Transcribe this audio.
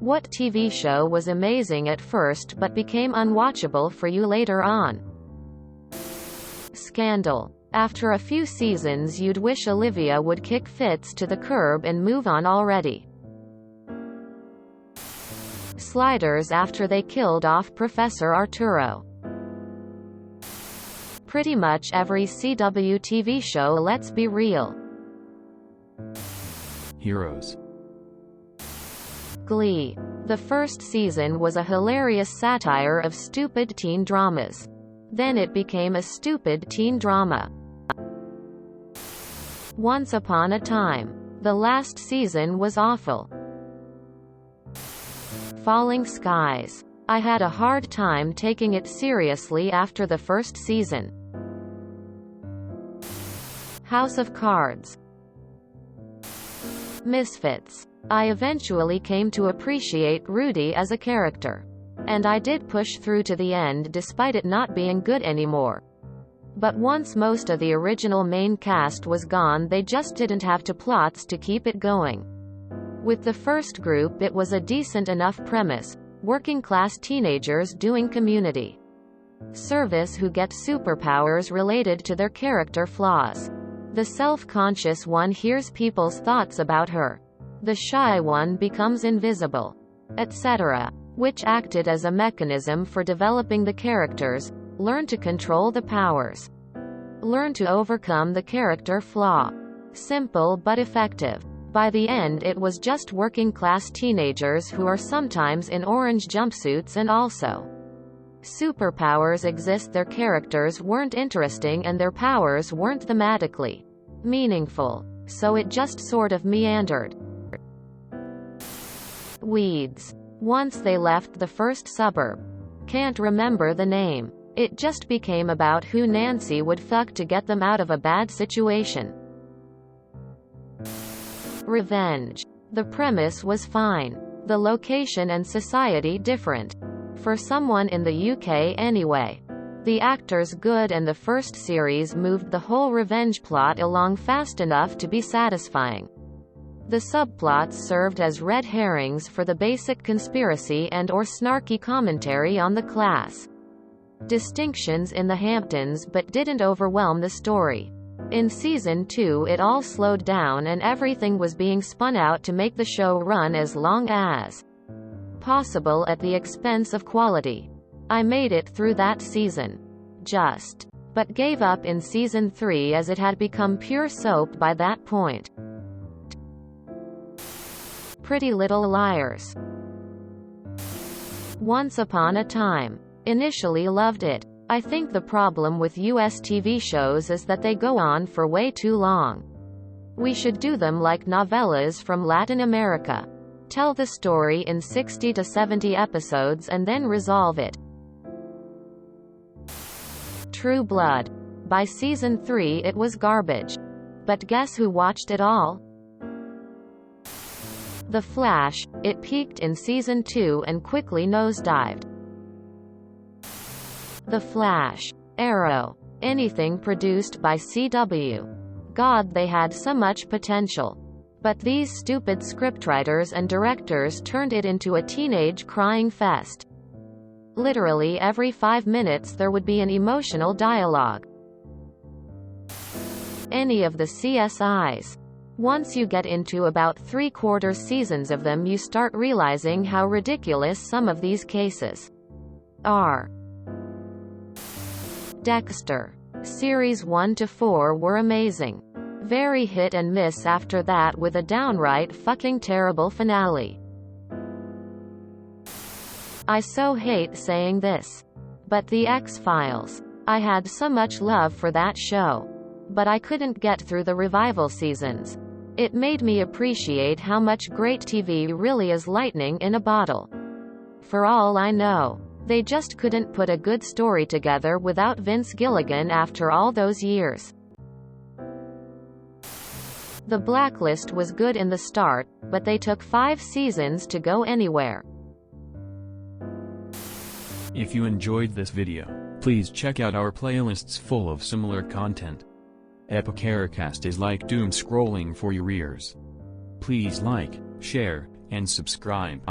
What TV show was amazing at first but became unwatchable for you later on? Scandal. After a few seasons you'd wish Olivia would kick Fitz to the curb and move on already. Sliders after they killed off Professor Arturo. Pretty much every CW TV show, let's be real. Heroes. Glee. The first season was a hilarious satire of stupid teen dramas. Then it became a stupid teen drama. Once Upon a Time. The last season was awful. Falling Skies. I had a hard time taking it seriously after the first season. House of Cards. Misfits. I eventually came to appreciate Rudy as a character. And I did push through to the end despite it not being good anymore. But once most of the original main cast was gone, they just didn't have to plots to keep it going. With the first group it was a decent enough premise, working-class teenagers doing community service who get superpowers related to their character flaws. The self-conscious one hears people's thoughts about her. The shy one becomes invisible, etc., which acted as a mechanism for developing the characters. Learn to control the powers. Learn to overcome the character flaw. Simple but effective. By the end it was just working-class teenagers who are sometimes in orange jumpsuits and also superpowers exist. Their characters weren't interesting and their powers weren't thematically meaningful. So it just sort of meandered. Weeds. Once they left the first suburb. Can't remember the name. It just became about who Nancy would fuck to get them out of a bad situation. Revenge. The premise was fine. The location and society different. For someone in the UK anyway. The actors good and the first series moved the whole revenge plot along fast enough to be satisfying. The subplots served as red herrings for the basic conspiracy and/or snarky commentary on the class distinctions in the Hamptons, but didn't overwhelm the story. In season 2 it all slowed down and everything was being spun out to make the show run as long as possible at the expense of quality. I made it through that season. But gave up in season 3 as it had become pure soap by that point. Pretty Little Liars. Once Upon a Time. Initially loved it. I think the problem with US TV shows is that they go on for way too long. We should do them like novellas from Latin America. Tell the story in 60 to 70 episodes and then resolve it. True Blood. By season 3 it was garbage. But guess who watched it all? The Flash. It peaked in season 2 and quickly nosedived. The Flash. Arrow. Anything produced by CW. God, they had so much potential. But these stupid scriptwriters and directors turned it into a teenage crying fest. Literally every 5 minutes there would be an emotional dialogue. Any of the CSIs. Once you get into about 3/4 seasons of them you start realizing how ridiculous some of these cases are. Dexter. Series 1 to 4 were amazing. Very hit and miss after that with a downright fucking terrible finale. I so hate saying this. But The X-Files. I had so much love for that show. But I couldn't get through the revival seasons. It made me appreciate how much great TV really is lightning in a bottle. For all I know, they just couldn't put a good story together without Vince Gilligan after all those years. The Blacklist was good in the start, but they took 5 seasons to go anywhere. If you enjoyed this video, please check out our playlists full of similar content. Epicaricast is like doom scrolling for your ears. Please like, share, and subscribe.